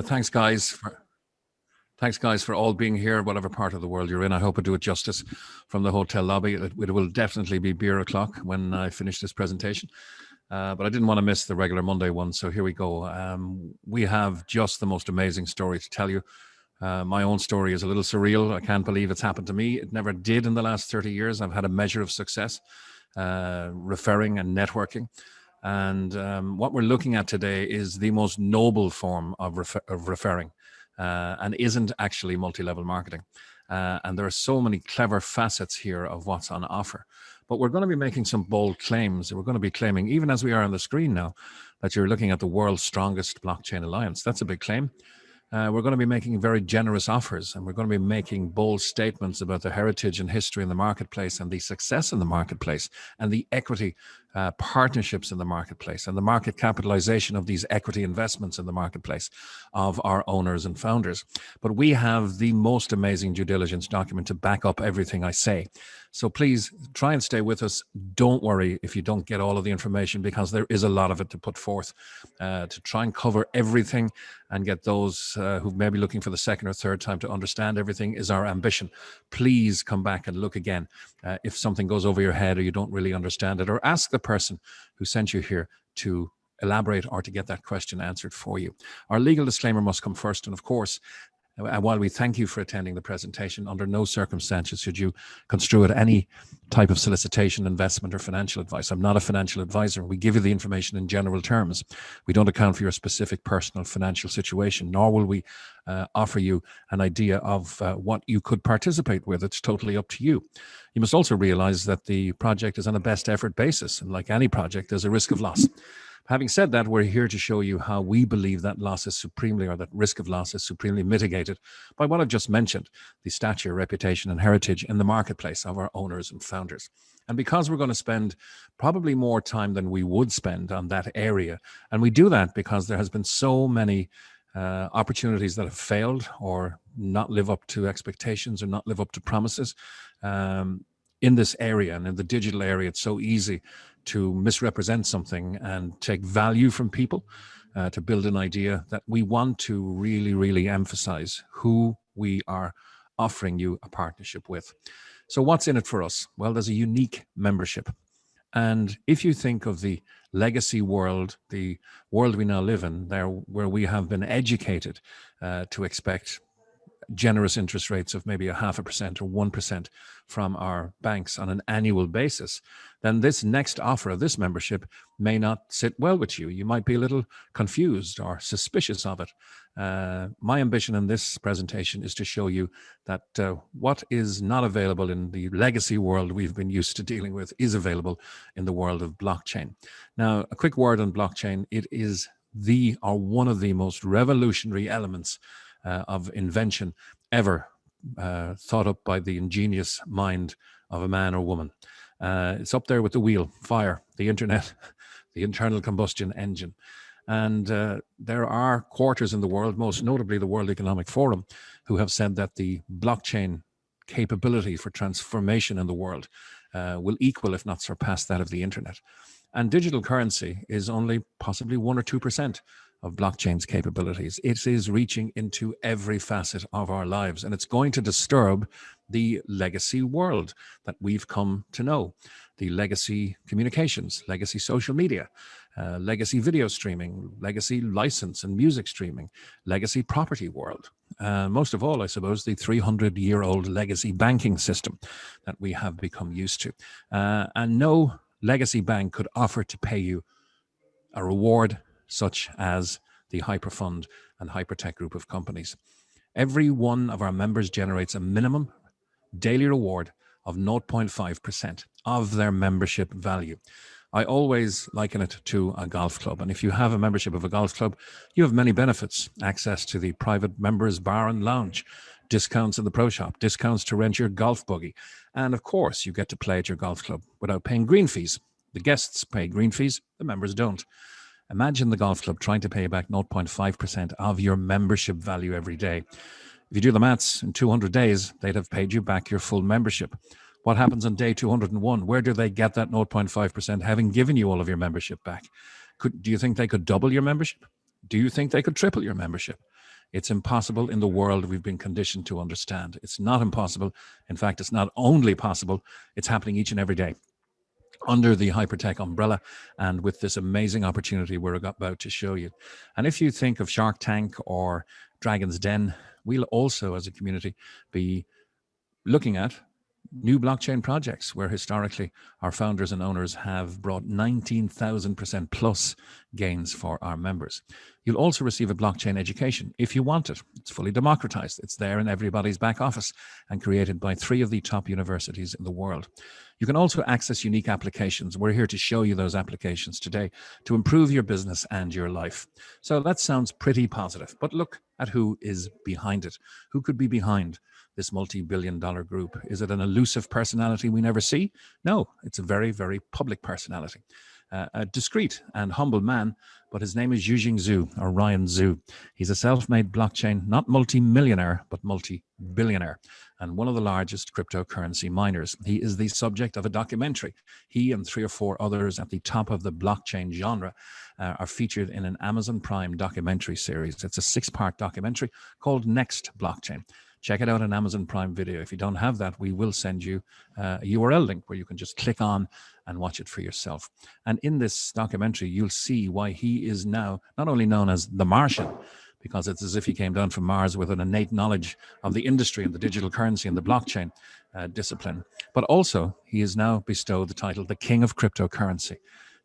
Thanks, guys, for all being here, whatever part of the world you're in. I hope I do it justice from the hotel lobby. It will definitely be beer o'clock when I finish this presentation. But I didn't want to miss the regular Monday one, so here we go. We have just the most amazing story to tell you. My own story is a little surreal. I can't believe it's happened to me. It never did in the last 30 years. I've had a measure of success, referring and networking. And what we're looking at today is the most noble form of referring. And isn't actually multi-level marketing. And there are so many clever facets here of what's on offer. But we're going to be making some bold claims. We're going to be claiming, even as we are on the screen now, that you're looking at the world's strongest blockchain alliance. That's a big claim. We're going to be making very generous offers, and we're going to be making bold statements about the heritage and history in the marketplace and the success in the marketplace and the equity partnerships in the marketplace and the market capitalization of these equity investments in the marketplace of our owners and founders. But we have the most amazing due diligence document to back up everything I say. So please try and stay with us. Don't worry if you don't get all of the information, because there is a lot of it to put forth to try and cover everything and get those who may be looking for the second or third time to understand everything is our ambition. Please come back and look again if something goes over your head or you don't really understand it, or ask the person who sent you here to elaborate or to get that question answered for you. Our legal disclaimer must come first, and of course, while we thank you for attending the presentation, under no circumstances should you construe it any type of solicitation, investment, or financial advice. I'm not a financial advisor. We give you the information in general terms. We don't account for your specific personal financial situation, nor will we offer you an idea of what you could participate with. It's totally up to you. You must also realize that the project is on a best effort basis, and like any project, there's a risk of loss. Having said that, we're here to show you how we believe that loss is supremely, or that risk of loss is supremely mitigated by what I've just mentioned, the stature, reputation, and heritage in the marketplace of our owners and founders. And because we're going to spend probably more time than we would spend on that area, and we do that because there has been so many opportunities that have failed or not live up to expectations or not live up to promises in this area. And in the digital area, it's so easy to misrepresent something and take value from people to build an idea, that we want to really, really emphasize who we are offering you a partnership with. So what's in it for us? Well, there's a unique membership. And if you think of the legacy world, the world we now live in, there where we have been educated to expect generous interest rates of maybe 0.5% or 1% from our banks on an annual basis, then this next offer of this membership may not sit well with you. You might be a little confused or suspicious of it. My ambition in this presentation is to show you that what is not available in the legacy world we've been used to dealing with is available in the world of blockchain. Now, a quick word on blockchain. It is one of the most revolutionary elements of invention ever thought up by the ingenious mind of a man or woman. It's up there with the wheel, fire, the internet, the internal combustion engine. And there are quarters in the world, most notably the World Economic Forum, who have said that the blockchain capability for transformation in the world will equal, if not surpass, that of the internet. And digital currency is only possibly 1 or 2% of blockchain's capabilities. It is reaching into every facet of our lives, and it's going to disturb the legacy world that we've come to know. The legacy communications, legacy social media, legacy video streaming, legacy license and music streaming, legacy property world. Most of all, I suppose, the 300-year-old legacy banking system that we have become used to. And no legacy bank could offer to pay you a reward such as the Hyperfund and Hypertech group of companies. Every one of our members generates a minimum daily reward of 0.5% of their membership value. I always liken it to a golf club. And if you have a membership of a golf club, you have many benefits: access to the private members bar and lounge, discounts in the pro shop, discounts to rent your golf buggy. And of course, you get to play at your golf club without paying green fees. The guests pay green fees, the members don't. Imagine the golf club trying to pay back 0.5% of your membership value every day. If you do the maths, in 200 days, they'd have paid you back your full membership. What happens on day 201? Where do they get that 0.5% having given you all of your membership back? Do you think they could double your membership? Do you think they could triple your membership? It's impossible in the world we've been conditioned to understand. It's not impossible. In fact, it's not only possible, it's happening each and every day under the hypertech umbrella, and with this amazing opportunity we're about to show you. And if you think of Shark Tank or Dragon's Den, we'll also, as a community, be looking at new blockchain projects where historically our founders and owners have brought 19,000% plus gains for our members. You'll also receive a blockchain education if you want it. It's fully democratized. It's there in everybody's back office and created by 3 of the top universities in the world. You can also access unique applications. We're here to show you those applications today to improve your business and your life. So that sounds pretty positive, but look at who is behind it. Who could be behind this multi-billion-dollar group? Is it an elusive personality we never see? No, it's a very, very public personality. A discreet and humble man, but his name is Yujing Zhu, or Ryan Zhu. He's a self-made blockchain, not multi-millionaire, but multi-billionaire, and one of the largest cryptocurrency miners. He is the subject of a documentary. He and 3 or 4 others at the top of the blockchain genre are featured in an Amazon Prime documentary series. It's a 6-part documentary called Next Blockchain. Check it out on Amazon Prime Video. If you don't have that, we will send you a URL link where you can just click on and watch it for yourself. And in this documentary, you'll see why he is now not only known as the Martian, because it's as if he came down from Mars with an innate knowledge of the industry and the digital currency and the blockchain discipline, but also he is now bestowed the title, the King of Cryptocurrency.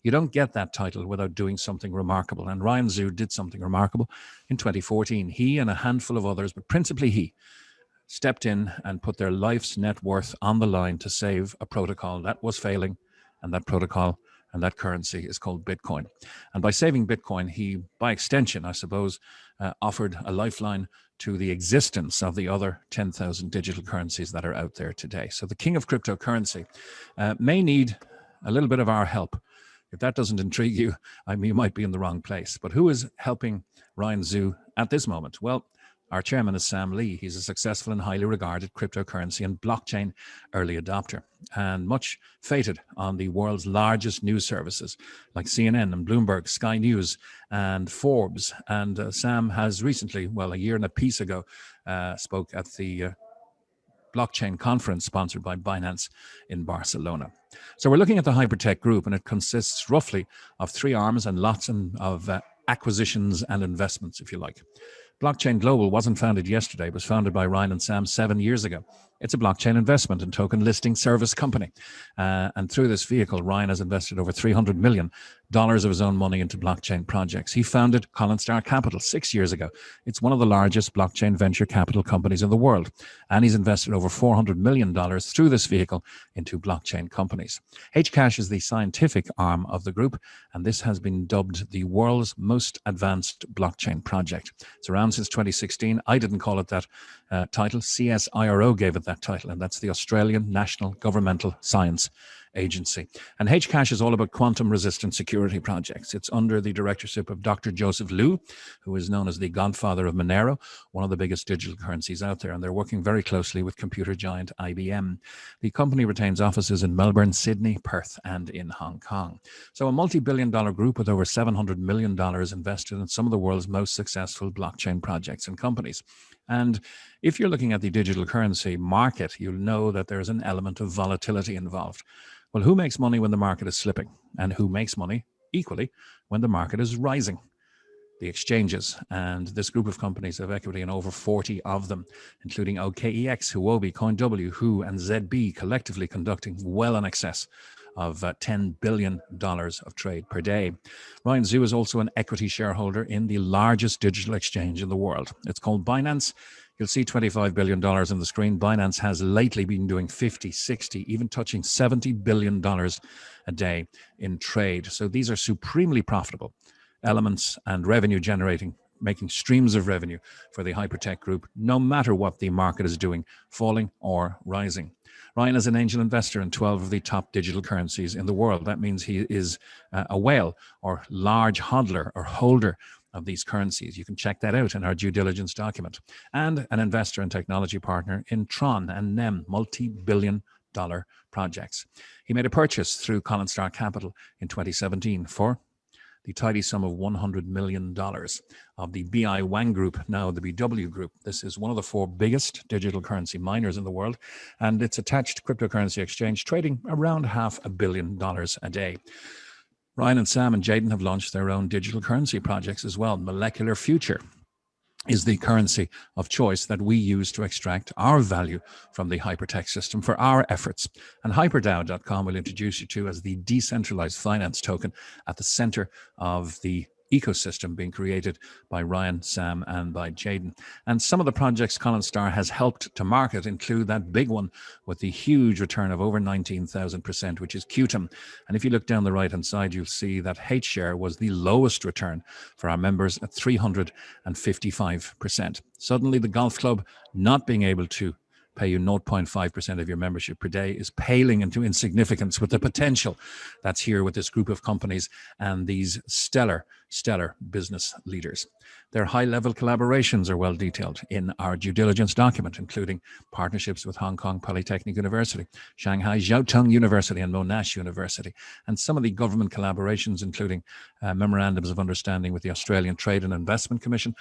You don't get that title without doing something remarkable. And Ryan Zhu did something remarkable in 2014. He and a handful of others, but principally he, stepped in and put their life's net worth on the line to save a protocol that was failing. And that protocol and that currency is called Bitcoin. And by saving Bitcoin, he, by extension, I suppose, offered a lifeline to the existence of the other 10,000 digital currencies that are out there today. So the king of cryptocurrency may need a little bit of our help. If that doesn't intrigue you, I mean, you might be in the wrong place. But who is helping Ryan Zhu at this moment? Well, our chairman is Sam Lee. He's a successful and highly regarded cryptocurrency and blockchain early adopter, and much feted on the world's largest news services like CNN and Bloomberg, Sky News, and Forbes. And Sam has recently, well, a year and a piece ago, spoke at the blockchain conference sponsored by Binance in Barcelona. So we're looking at the Hypertech Group, and it consists roughly of 3 arms and lots of acquisitions and investments, if you like. Blockchain Global wasn't founded yesterday. It was founded by Ryan and Sam 7 years ago. It's a blockchain investment and token listing service company. And through this vehicle, Ryan has invested over $300 million of his own money into blockchain projects. He founded Star Capital 6 years ago. It's one of the largest blockchain venture capital companies in the world. And he's invested over $400 million through this vehicle into blockchain companies. Hcash is the scientific arm of the group, and this has been dubbed the world's most advanced blockchain project. It's around since 2016. I didn't call it that title. CSIRO gave it that title, and that's the Australian National Governmental Science Agency. And Hcash is all about quantum-resistant security projects. It's under the directorship of Dr. Joseph Liu, who is known as the godfather of Monero, one of the biggest digital currencies out there, and they're working very closely with computer giant IBM. The company retains offices in Melbourne, Sydney, Perth, and in Hong Kong. So a multi-billion-dollar group with over $700 million invested in some of the world's most successful blockchain projects and companies. And if you're looking at the digital currency market, you'll know that there's an element of volatility involved. Well, who makes money when the market is slipping? And who makes money equally when the market is rising? The exchanges. And this group of companies have equity in over 40 of them, including OKEX, Huobi, CoinW, Who, and ZB, collectively conducting well in excess of $10 billion of trade per day. Ryan Zhu is also an equity shareholder in the largest digital exchange in the world. It's called Binance. You'll see $25 billion on the screen. Binance has lately been doing 50, 60, even touching $70 billion a day in trade. So these are supremely profitable elements and revenue generating, making streams of revenue for the Hypertech Group, no matter what the market is doing, falling or rising. Ryan is an angel investor in 12 of the top digital currencies in the world. That means he is a whale or large hodler or holder of these currencies. You can check that out in our due diligence document. And an investor and technology partner in Tron and NEM, multi-billion-dollar projects. He made a purchase through Star Capital in 2017 for the tidy sum of $100 million of the BI Wang Group, now the BW Group. This is one of the 4 biggest digital currency miners in the world, and its attached cryptocurrency exchange trading around $500 million a day. Ryan and Sam and Jaden have launched their own digital currency projects as well. Molecular Future is the currency of choice that we use to extract our value from the hypertext system for our efforts. And hyperdo.com will introduce you to as the decentralized finance token at the center of the ecosystem being created by Ryan, Sam, and by Jaden. And some of the projects Colin Starr has helped to market include that big one with the huge return of over 19,000%, which is Qtum. And if you look down the right-hand side, you'll see that H-share was the lowest return for our members at 355%. Suddenly, the golf club not being able to pay you 0.5% of your membership per day is paling into insignificance with the potential that's here with this group of companies and these stellar business leaders. Their high-level collaborations are well detailed in our due diligence document, including partnerships with Hong Kong Polytechnic University, Shanghai Jiao Tong University, and Monash University, and some of the government collaborations, including memorandums of understanding with the Australian Trade and Investment Commission,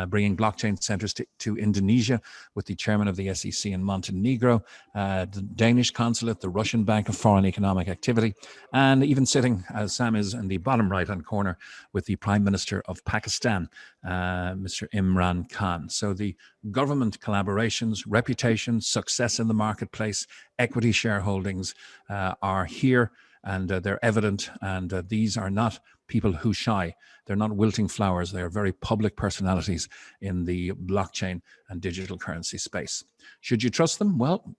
bringing blockchain centres to Indonesia with the chairman of the SEC in Montenegro, the Danish consulate, the Russian Bank of Foreign Economic Activity, and even sitting, as Sam is, in the bottom right-hand corner with the Prime Minister of Pakistan, Mr. Imran Khan. So the government collaborations, reputation, success in the marketplace, equity shareholdings are here, and they're evident, and these are not people who shy. They're not wilting flowers. They are very public personalities in the blockchain and digital currency space. Should you trust them? Well,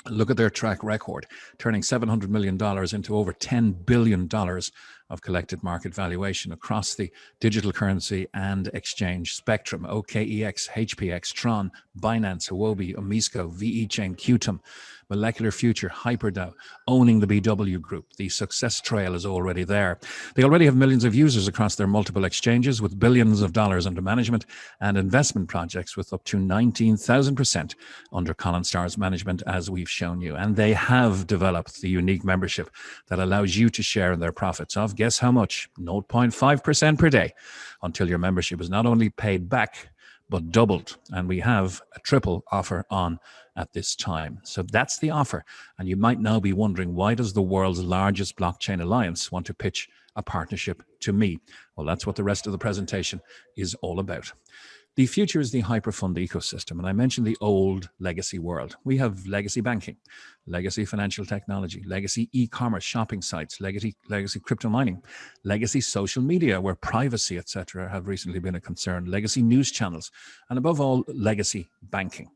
look at their track record, turning $700 million into over $10 billion of collected market valuation across the digital currency and exchange spectrum. OKEX, HPX, Tron, Binance, Huobi, Omisco, VeChain, Qtum, Molecular Future, Hyperdo, owning the BW Group. The success trail is already there. They already have millions of users across their multiple exchanges with billions of dollars under management and investment projects with up to 19,000% under Colin Starr's management, as we've shown you. And they have developed the unique membership that allows you to share in their profits of, guess how much? 0.5% per day, until your membership is not only paid back, but doubled. And we have a triple offer on at this time. So that's the offer. And you might now be wondering, why does the world's largest blockchain alliance want to pitch a partnership to me? Well, that's what the rest of the presentation is all about. The future is the Hyperfund ecosystem. And I mentioned the old legacy world. We have legacy banking, legacy financial technology, legacy e-commerce shopping sites, legacy crypto mining, legacy social media where privacy, etc., have recently been a concern, legacy news channels, and above all, legacy banking.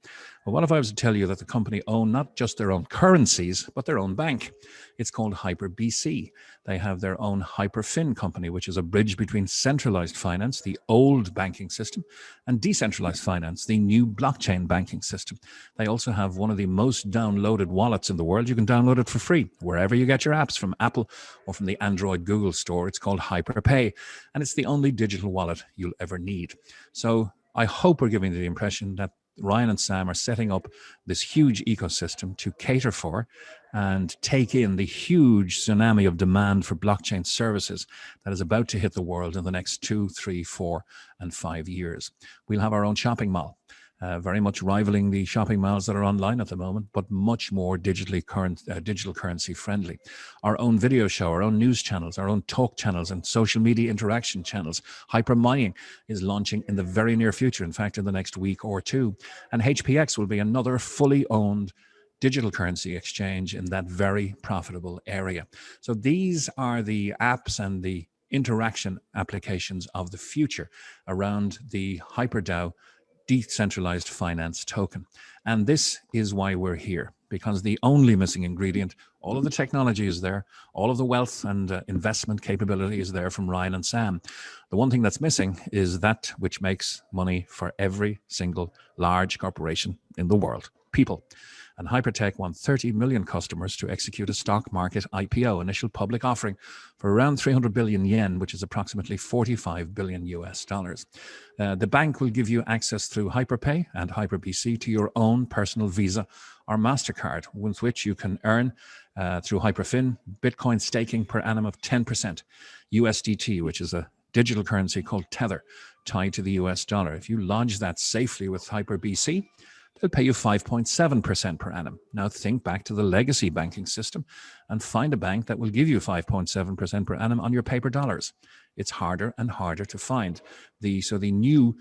Well, what if I was to tell you that the company own not just their own currencies, but their own bank? It's called HyperBC. They have their own Hyperfund company, which is a bridge between centralized finance, the old banking system, and decentralized finance, the new blockchain banking system. They also have one of the most downloaded wallets in the world. You can download it for free wherever you get your apps, from Apple or from the Android Google store. It's called Hyperpay, and it's the only digital wallet you'll ever need. So I hope we're giving you the impression that Ryan and Sam are setting up this huge ecosystem to cater for and take in the huge tsunami of demand for blockchain services that is about to hit the world in the next 2, 3, 4, and 5 years. We'll have our own shopping mall, very much rivaling the shopping malls that are online at the moment, but much more digital currency friendly. Our own video show, our own news channels, our own talk channels, and social media interaction channels. Hyper mining is launching in the very near future, in fact, in the next week or two. And HPX will be another fully owned digital currency exchange in that very profitable area. So these are the apps and the interaction applications of the future around the HyperDAO decentralized finance token. And this is why we're here, because the only missing ingredient, all of the technology is there, all of the wealth and investment capability is there from Ryan and Sam. The one thing that's missing is that which makes money for every single large corporation in the world: people. And Hypertech want 30 million customers to execute a stock market IPO, initial public offering, for around 300 billion yen, which is approximately 45 billion US dollars. The bank will give you access through Hyperpay and HyperBC to your own personal Visa or MasterCard, with which you can earn through Hyperfund Bitcoin staking per annum of 10%, USDT, which is a digital currency called Tether, tied to the US dollar. If you lodge that safely with HyperBC, they'll pay you 5.7% per annum. Now think back to the legacy banking system and find a bank that will give you 5.7% per annum on your paper dollars. It's harder and harder to find. So the new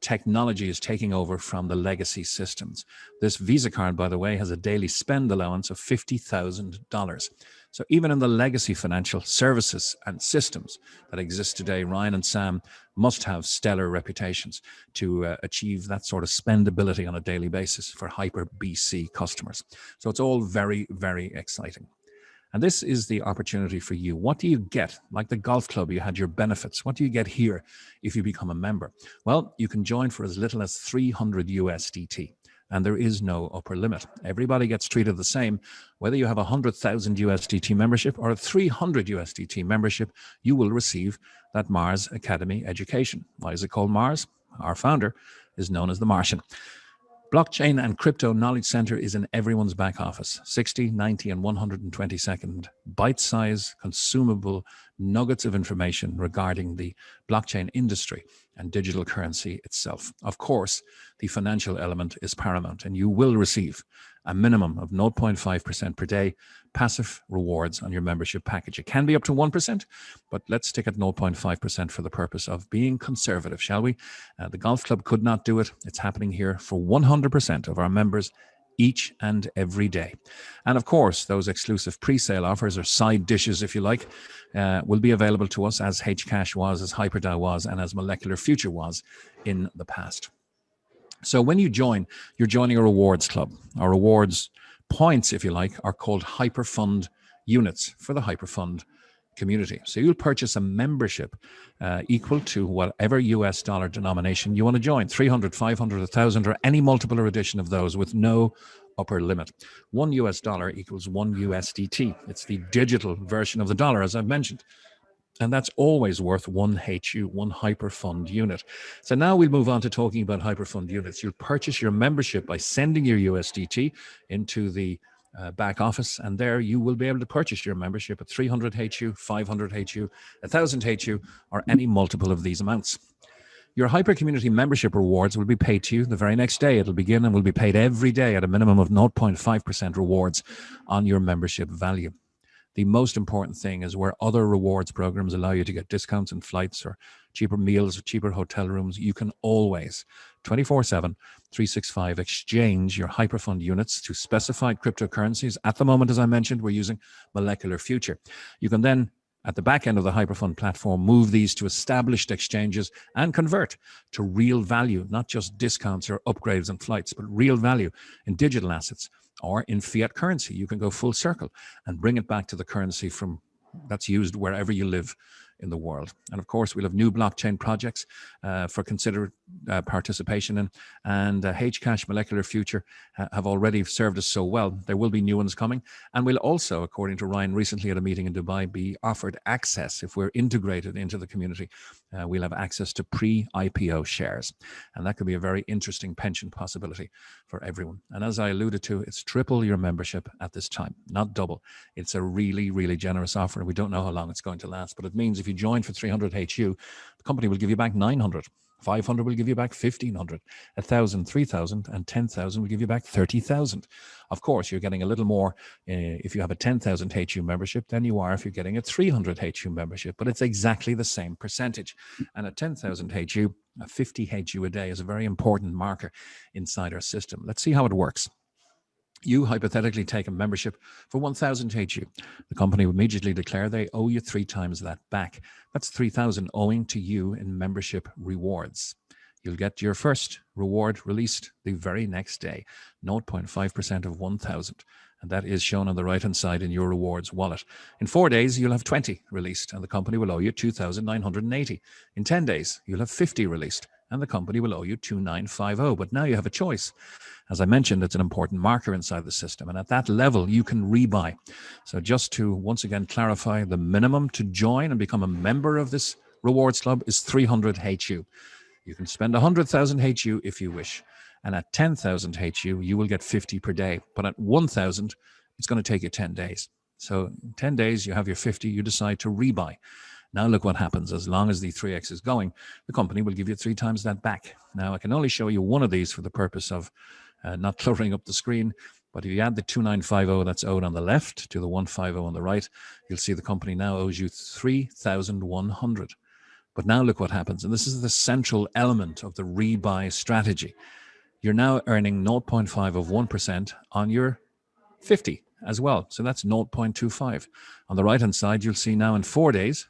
technology is taking over from the legacy systems. This Visa card, by the way, has a daily spend allowance of $50,000. So even in the legacy financial services and systems that exist today, Ryan and Sam must have stellar reputations to achieve that sort of spendability on a daily basis for HyperBC customers. So it's all very, very exciting. And this is the opportunity for you. What do you get? Like the golf club, you had your benefits. What do you get here if you become a member? Well, you can join for as little as 300 USDT. And there is no upper limit. Everybody gets treated the same. Whether you have a 100,000 USDT membership or a 300 USDT membership, you will receive that Mars Academy education. Why is it called Mars? Our founder is known as the Martian. Blockchain and Crypto Knowledge Center is in everyone's back office. 60, 90, and 120-second bite-sized, consumable nuggets of information regarding the blockchain industry and digital currency itself. Of course, the financial element is paramount, and you will receive a minimum of 0.5% per day passive rewards on your membership package. It can be up to 1%, but let's stick at 0.5% for the purpose of being conservative, shall we? The golf club could not do it. It's happening here for 100% of our members each and every day. And of course, those exclusive pre-sale offers or side dishes, if you like, will be available to us as Hcash was, as Hyperdo was, and as Molecular Future was in the past. So when you join, you're joining a rewards club. Our rewards points, if you like, are called Hyperfund units for the Hyperfund community. So you'll purchase a membership equal to whatever US dollar denomination you want to join, 300, 500, 1,000, or any multiple or addition of those with no upper limit. $1 US equals 1 USDT. It's the digital version of the dollar, as I've mentioned. And that's always worth 1 HU, 1 Hyperfund unit. So now we'll move on to talking about Hyperfund units. You'll purchase your membership by sending your USDT into the back office, and there you will be able to purchase your membership at 300 HU, 500 HU, 1,000 HU, or any multiple of these amounts. Your Hyper Community membership rewards will be paid to you the very next day. It'll begin and will be paid every day at a minimum of 0.5% rewards on your membership value. The most important thing is where other rewards programs allow you to get discounts on flights or cheaper meals or cheaper hotel rooms, you can always 24/7, 365 exchange your Hyperfund units to specified cryptocurrencies. At the moment, as I mentioned, we're using Molecular Future. You can then, at the back end of the Hyperfund platform, move these to established exchanges and convert to real value, not just discounts or upgrades on flights, but real value in digital assets or in fiat currency. You can go full circle and bring it back to the currency that's used wherever you live in the world. And of course, we'll have new blockchain projects for considered participation in, and Hcash, Molecular Future have already served us so well. There will be new ones coming, and we'll also, according to Ryan recently at a meeting in Dubai, be offered access. If we're integrated into the community, we'll have access to pre-IPO shares, and that could be a very interesting pension possibility for everyone. And as I alluded to, it's triple your membership at this time, not double. It's a really, really generous offer, and we don't know how long it's going to last, but it means if you join for 300 HU, the company will give you back 900. 500 will give you back 1,500, 1,000, 3,000, and 10,000 will give you back 30,000. Of course, you're getting a little more if you have a 10,000 HU membership than you are if you're getting a 300 HU membership, but it's exactly the same percentage. And at 10,000 HU, a 50 HU a day is a very important marker inside our system. Let's see how it works. You hypothetically take a membership for 1,000 HU. The company will immediately declare they owe you 3 times that back. That's 3,000 owing to you in membership rewards. You'll get your first reward released the very next day, 0.5% of 1,000. And that is shown on the right-hand side in your rewards wallet. In 4 days, you'll have 20 released, and the company will owe you 2,980. In 10 days, you'll have 50 released, and the company will owe you 2,950. But now you have a choice. As I mentioned, it's an important marker inside the system, and at that level, you can rebuy. So just to once again clarify, the minimum to join and become a member of this rewards club is 300 HU. You can spend 100,000 HU if you wish. And at 10,000 HU, you will get 50 per day. But at 1,000, it's going to take you 10 days. So in 10 days, you have your 50, you decide to rebuy. Now look what happens. As long as the 3X is going, the company will give you 3 times that back. Now I can only show you one of these for the purpose of not cluttering up the screen. But if you add the 2950 that's owed on the left to the 150 on the right, you'll see the company now owes you 3,100. But now look what happens. And this is the central element of the rebuy strategy. You're now earning 0.5 of 1% on your 50 as well. So that's 0.25. On the right-hand side, you'll see now in 4 days,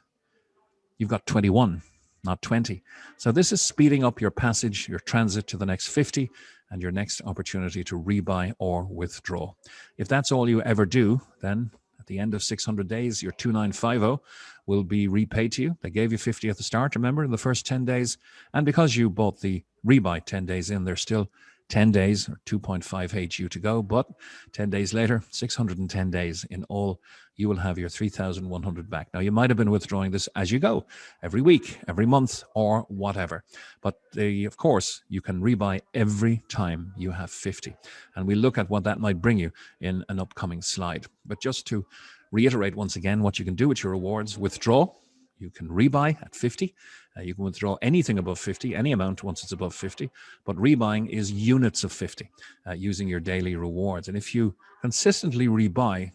you've got 21, not 20. So this is speeding up your passage, your transit to the next 50 and your next opportunity to rebuy or withdraw. If that's all you ever do, then at the end of 600 days, your 2950 will be repaid to you. They gave you 50 at the start, remember, in the first 10 days. And because you bought the rebuy 10 days in, there's still 10 days or 2.5 HU to go. But 10 days later, 610 days in all, you will have your 3,100 back. Now, you might have been withdrawing this as you go, every week, every month, or whatever. But of course, you can rebuy every time you have 50. And we'll look at what that might bring you in an upcoming slide. But just to reiterate once again what you can do with your rewards: withdraw. You can rebuy at 50. You can withdraw anything above 50, any amount once it's above 50. But rebuying is units of 50 using your daily rewards. And if you consistently rebuy,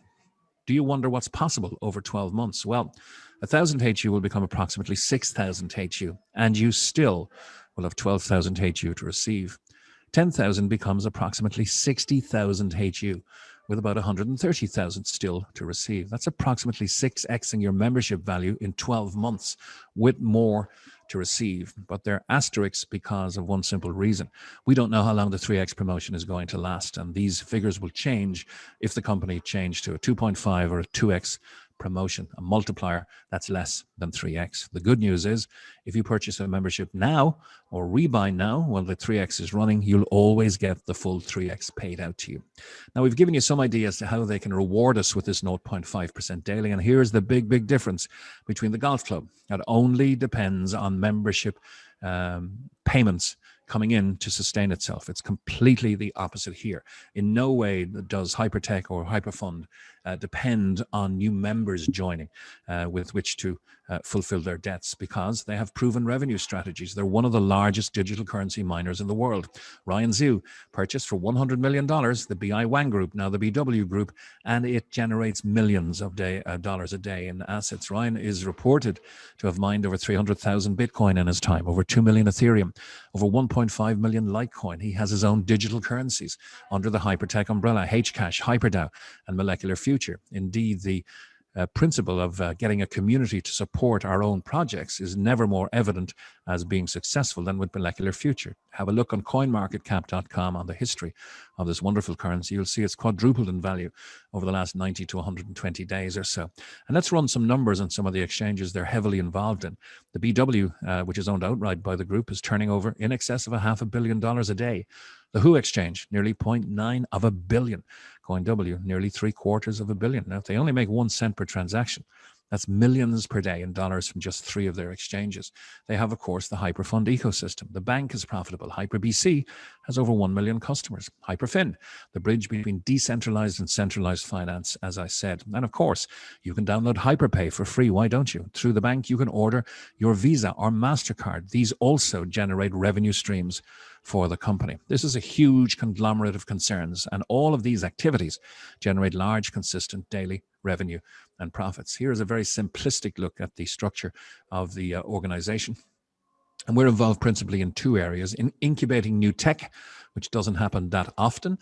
do you wonder what's possible over 12 months? Well, 1,000 HU will become approximately 6,000 HU, and you still will have 12,000 HU to receive. 10,000 becomes approximately 60,000 HU, with about 130,000 still to receive. That's approximately 6xing your membership value in 12 months, with more to receive. But they're asterisks because of one simple reason. We don't know how long the 3X promotion is going to last, and these figures will change if the company changed to a 2.5 or a 2X promotion, a multiplier that's less than 3X. The good news is, if you purchase a membership now or rebuy now while the 3X is running, you'll always get the full 3X paid out to you. Now, we've given you some idea as to how they can reward us with this 0.5% daily, and here's the big difference between the golf club. That only depends on membership payments coming in to sustain itself. It's completely the opposite here. In no way does Hypertech or Hyperfund depend on new members joining with which to fulfill their debts, because they have proven revenue strategies. They're one of the largest digital currency miners in the world. Ryan Zhu purchased for $100 million the BI1 group, now the BW group, and it generates millions of dollars a day in assets. Ryan is reported to have mined over 300,000 Bitcoin in his time, over 2 million Ethereum, over 1.5 million Litecoin. He has his own digital currencies under the Hypertech umbrella: Hcash, Hyperdo, and Molecular Future. Indeed, the principle of getting a community to support our own projects is never more evident as being successful than with Molecular Future. Have a look on coinmarketcap.com on the history of this wonderful currency. You'll see it's quadrupled in value over the last 90 to 120 days or so. And let's run some numbers on some of the exchanges they're heavily involved in. The BW, which is owned outright by the group, is turning over in excess of $500 million a day. The WHO exchange, nearly 0.9 of a billion. CoinW, nearly $750 million. Now, if they only make 1 cent per transaction, that's millions per day in dollars from just 3 of their exchanges. They have, of course, the Hyperfund ecosystem. The bank is profitable. HyperBC has over 1 million customers. Hyperfund, the bridge between decentralized and centralized finance, as I said. And of course, you can download Hyperpay for free. Why don't you? Through the bank, you can order your Visa or MasterCard. These also generate revenue streams for the company. This is a huge conglomerate of concerns, and all of these activities generate large, consistent daily revenue and profits. Here is a very simplistic look at the structure of the organization. And we're involved principally in 2 areas: in incubating new tech, which doesn't happen that often.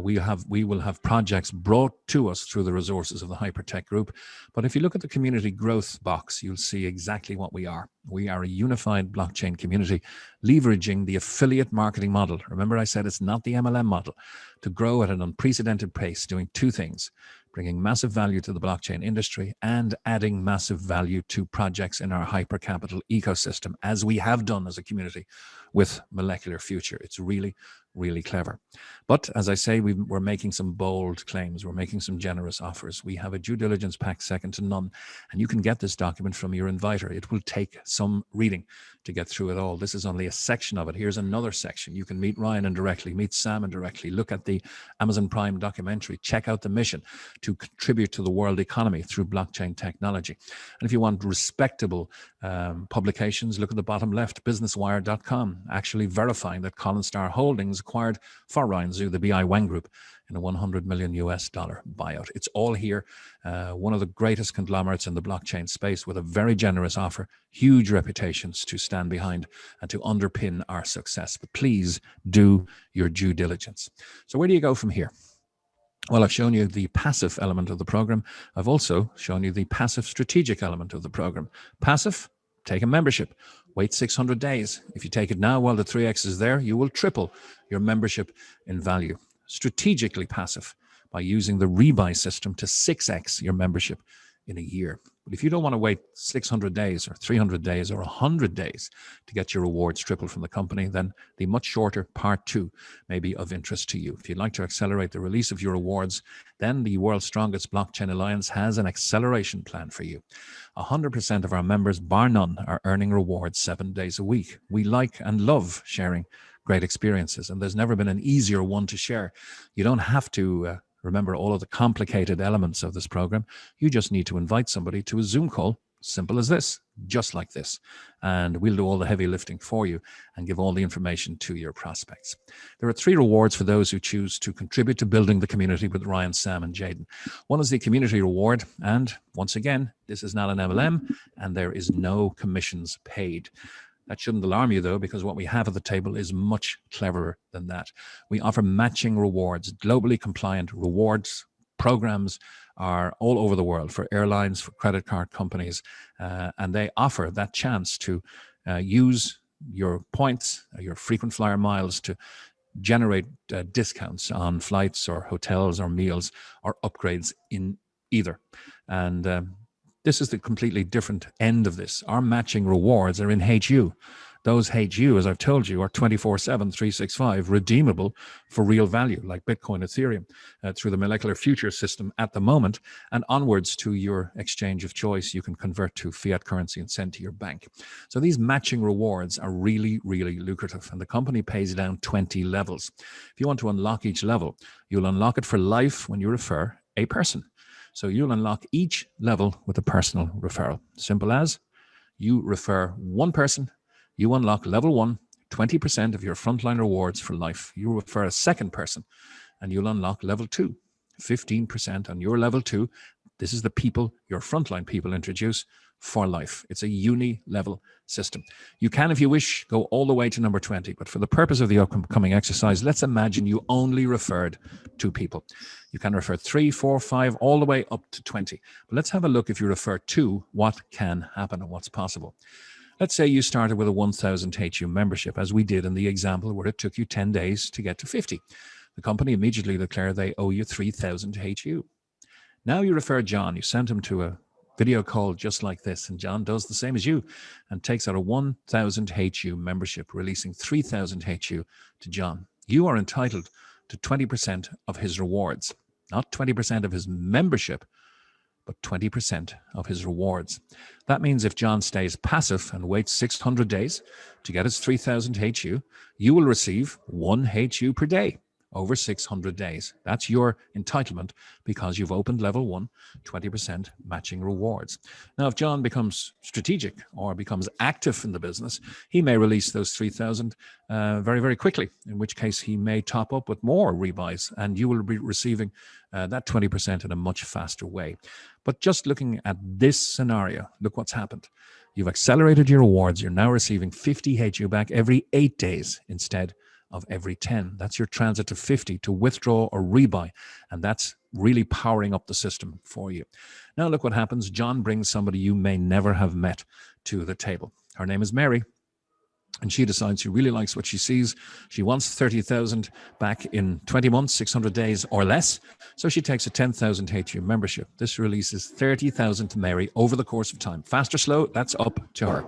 We will have projects brought to us through the resources of the Hypertech Group. But if you look at the community growth box, you'll see exactly what we are. We are a unified blockchain community, leveraging the affiliate marketing model. Remember, I said it's not the MLM model, to grow at an unprecedented pace, doing 2 things: bringing massive value to the blockchain industry and adding massive value to projects in our hypercapital ecosystem, as we have done as a community with Molecular Future. It's really really clever. But as I say, we're making some bold claims. We're making some generous offers. We have a due diligence pack second to none, and you can get this document from your inviter. It will take some reading to get through it all. This is only a section of it. Here's another section. You can meet Ryan indirectly, meet Sam indirectly, look at the Amazon Prime documentary, check out the mission to contribute to the world economy through blockchain technology. And if you want respectable publications, look at the bottom left, businesswire.com, actually verifying that Colin Starr Holdings acquired for Ryan Zhu the BI Wang Group in a $100 million buyout. It's all here. One of the greatest conglomerates in the blockchain space with a very generous offer, huge reputations to stand behind and to underpin our success. But please do your due diligence. So where do you go from here? Well, I've shown you the passive element of the program. I've also shown you the passive strategic element of the program. Passive, take a membership. Wait 600 days. If you take it now while the 3x is there, you will triple your membership in value. Strategically passive by using the rebuy system to 6x your membership in a year. But if you don't want to wait 600 days or 300 days or 100 days to get your rewards tripled from the company, then the much shorter part 2 may be of interest to you. If you'd like to accelerate the release of your rewards, then the World's Strongest Blockchain Alliance has an acceleration plan for you. 100% of our members, bar none, are earning rewards 7 days a week. We like and love sharing great experiences, and there's never been an easier one to share. You don't have to remember all of the complicated elements of this program. You just need to invite somebody to a Zoom call, simple as this, just like this. And we'll do all the heavy lifting for you and give all the information to your prospects. There are 3 rewards for those who choose to contribute to building the community with Ryan, Sam, and Jaden. One is the community reward. And once again, this is not an MLM and there is no commissions paid. That shouldn't alarm you, though, because what we have at the table is much cleverer than that. We offer matching rewards, globally compliant rewards. Programs are all over the world for airlines, for credit card companies, and they offer that chance to use your points, your frequent flyer miles to generate discounts on flights or hotels or meals or upgrades in either. And this is the completely different end of this. Our matching rewards are in HU. Those HU, as I've told you, are 24/7, 365, redeemable for real value, like Bitcoin, Ethereum, through the molecular futures system at the moment, and onwards to your exchange of choice. You can convert to fiat currency and send to your bank. So these matching rewards are really, really lucrative, and the company pays down 20 levels. If you want to unlock each level, you'll unlock it for life when you refer a person. So you'll unlock each level with a personal referral. Simple as you refer one person, you unlock level 1, 20% of your frontline rewards for life. You refer a second person and you'll unlock level 2, 15% on your level 2. This is the people, your frontline people introduce for life. It's a uni-level system. You can, if you wish, go all the way to number 20, but for the purpose of the upcoming exercise, let's imagine you only referred 2 people. You can refer 3, 4, 5, all the way up to 20. But let's have a look if you refer 2, what can happen and what's possible. Let's say you started with a 1,000 HU membership, as we did in the example where it took you 10 days to get to 50. The company immediately declared they owe you 3,000 HU. Now you refer John, you sent him to a video call just like this, and John does the same as you and takes out a 1,000 HU membership, releasing 3,000 HU to John. You are entitled to 20% of his rewards, not 20% of his membership, but 20% of his rewards. That means if John stays passive and waits 600 days to get his 3,000 HU, you will receive 1 HU per day over 600 days. That's your entitlement because you've opened level 1, 20% matching rewards. Now, if John becomes strategic or becomes active in the business, he may release those 3,000 very, very quickly, in which case he may top up with more rebuys and you will be receiving that 20% in a much faster way. But just looking at this scenario, look what's happened. You've accelerated your rewards. You're now receiving 50 HU back every 8 days instead of every 10. That's your transit to 50 to withdraw or rebuy. And that's really powering up the system for you. Now look what happens. John brings somebody you may never have met to the table. Her name is Mary. And she decides she really likes what she sees. She wants 30,000 back in 20 months, 600 days or less. So she takes a 10,000 HU membership. This releases 30,000 to Mary over the course of time. Fast or slow, that's up to her.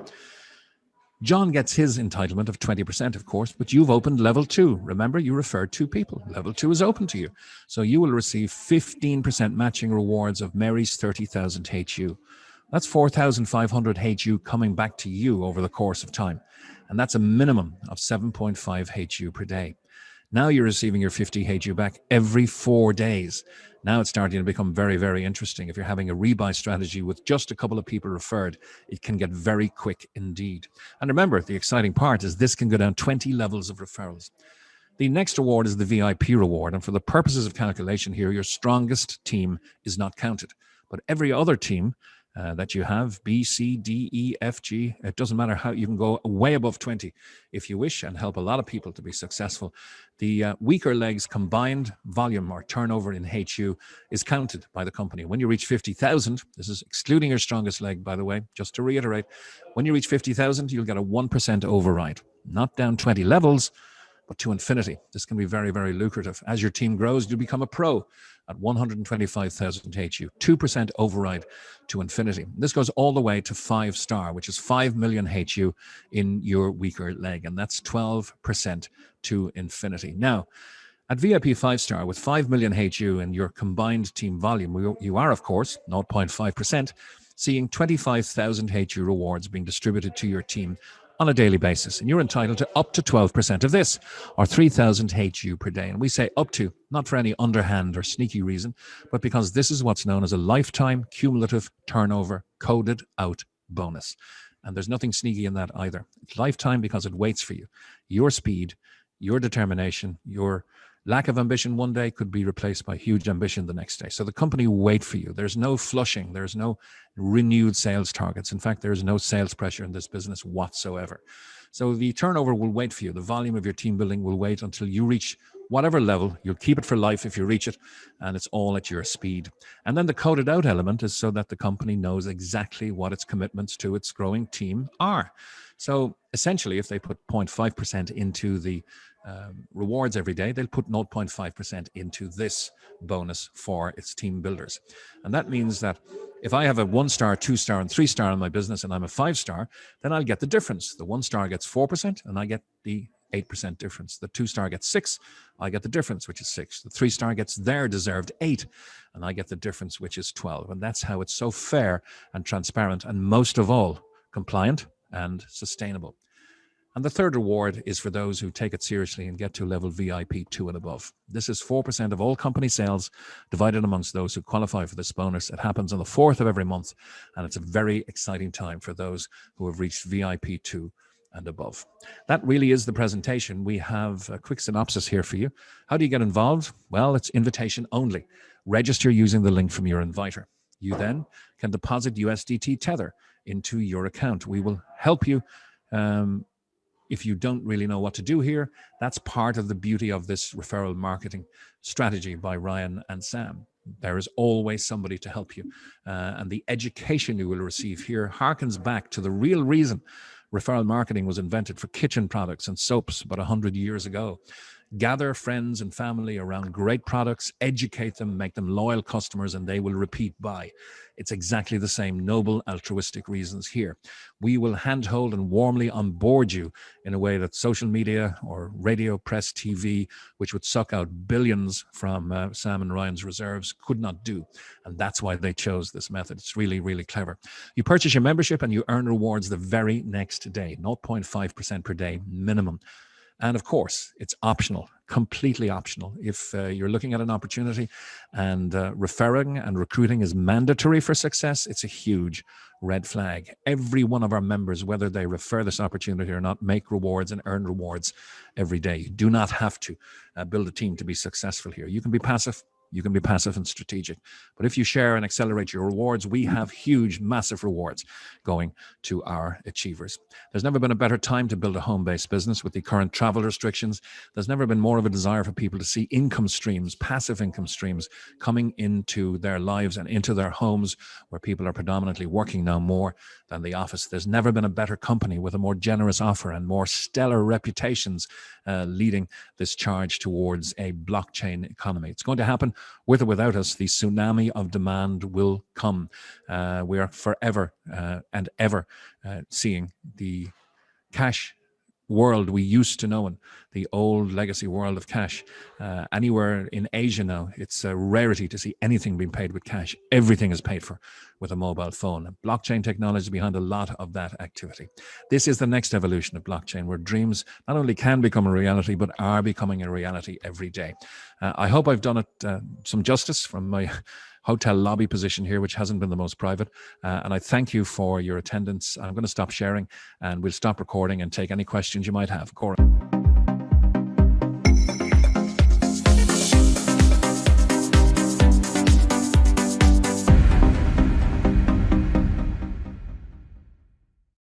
John gets his entitlement of 20%, of course, but you've opened level 2. Remember, you referred 2 people. Level 2 is open to you. So you will receive 15% matching rewards of Mary's 30,000 HU. That's 4,500 HU coming back to you over the course of time. And that's a minimum of 7.5 HU per day. Now you're receiving your 50 HU back every 4 days. Now it's starting to become very, very interesting. If you're having a rebuy strategy with just a couple of people referred, it can get very quick indeed. And remember, the exciting part is this can go down 20 levels of referrals. The next award is the VIP reward. And for the purposes of calculation here, your strongest team is not counted. But every other team that you have, B, C, D, E, F, G, it doesn't matter how, you can go way above 20 if you wish and help a lot of people to be successful. The weaker legs combined volume or turnover in HU is counted by the company. When you reach 50,000, this is excluding your strongest leg, by the way, just to reiterate, when you reach 50,000, you'll get a 1% override, not down 20 levels, but to infinity. This can be very, very lucrative. As your team grows, you become a pro at 125,000 HU, 2% override to infinity. This goes all the way to 5-star, which is 5 million HU in your weaker leg, and that's 12% to infinity. Now, at VIP 5-star with 5 million HU in your combined team volume, you are, of course, 0.5%, seeing 25,000 HU rewards being distributed to your team on a daily basis. And you're entitled to up to 12% of this, or 3,000 HU per day. And we say up to, not for any underhand or sneaky reason, but because this is what's known as a lifetime cumulative turnover coded out bonus. And there's nothing sneaky in that either. It's lifetime because it waits for you. Your speed, your determination, your lack of ambition one day could be replaced by huge ambition the next day. So the company will wait for you. There's no flushing. There's no renewed sales targets. In fact, there's no sales pressure in this business whatsoever. So the turnover will wait for you. The volume of your team building will wait until you reach whatever level. You'll keep it for life if you reach it, and it's all at your speed. And then the coded out element is so that the company knows exactly what its commitments to its growing team are. So essentially, if they put 0.5% into the rewards every day, they'll put 0.5% into this bonus for its team builders. And that means that if I have a 1-star, 2-star, and 3-star in my business and I'm a 5-star, then I'll get the difference. The 1-star gets 4% and I get the 8% difference. The 2-star gets 6, I get the difference, which is 6. The 3-star gets their deserved 8, and I get the difference, which is 12. And that's how it's so fair and transparent, and most of all, compliant and sustainable. And the third reward is for those who take it seriously and get to level VIP 2 and above. This is 4% of all company sales divided amongst those who qualify for this bonus. It happens on the 4th of every month, and it's a very exciting time for those who have reached VIP 2 and above. That really is the presentation. We have a quick synopsis here for you. How do you get involved? Well, it's invitation only. Register using the link from your inviter. You then can deposit USDT Tether into your account. We will help you. If you don't really know what to do here, that's part of the beauty of this referral marketing strategy by Ryan and Sam. There is always somebody to help you. And the education you will receive here harkens back to the real reason referral marketing was invented for kitchen products and soaps about 100 years ago. Gather friends and family around great products, educate them, make them loyal customers, and they will repeat buy. It's exactly the same noble altruistic reasons here. We will handhold and warmly onboard you in a way that social media or radio, press, TV, which would suck out billions from Sam and Ryan's reserves, could not do. And that's why they chose this method. It's really, really clever. You purchase your membership and you earn rewards the very next day, 0.5% per day minimum. And of course, it's optional, completely optional. If you're looking at an opportunity and referring and recruiting is mandatory for success, it's a huge red flag. Every one of our members, whether they refer this opportunity or not, make rewards and earn rewards every day. You do not have to build a team to be successful here. You can be passive. You can be passive and strategic. But if you share and accelerate your rewards, we have huge, massive rewards going to our achievers. There's never been a better time to build a home-based business with the current travel restrictions. There's never been more of a desire for people to see income streams, passive income streams, coming into their lives and into their homes, where people are predominantly working now more than the office. There's never been a better company with a more generous offer and more stellar reputations leading this charge towards a blockchain economy. It's going to happen. With or without us, the tsunami of demand will come. We are forever and ever seeing the cash world we used to know in, the old legacy world of cash. Anywhere in Asia now, it's a rarity to see anything being paid with cash. Everything is paid for with a mobile phone. And blockchain technology is behind a lot of that activity. This is the next evolution of blockchain, where dreams not only can become a reality, but are becoming a reality every day. I hope I've done it some justice from my hotel lobby position here, which hasn't been the most private. And I thank you for your attendance. I'm going to stop sharing and we'll stop recording and take any questions you might have. Cora.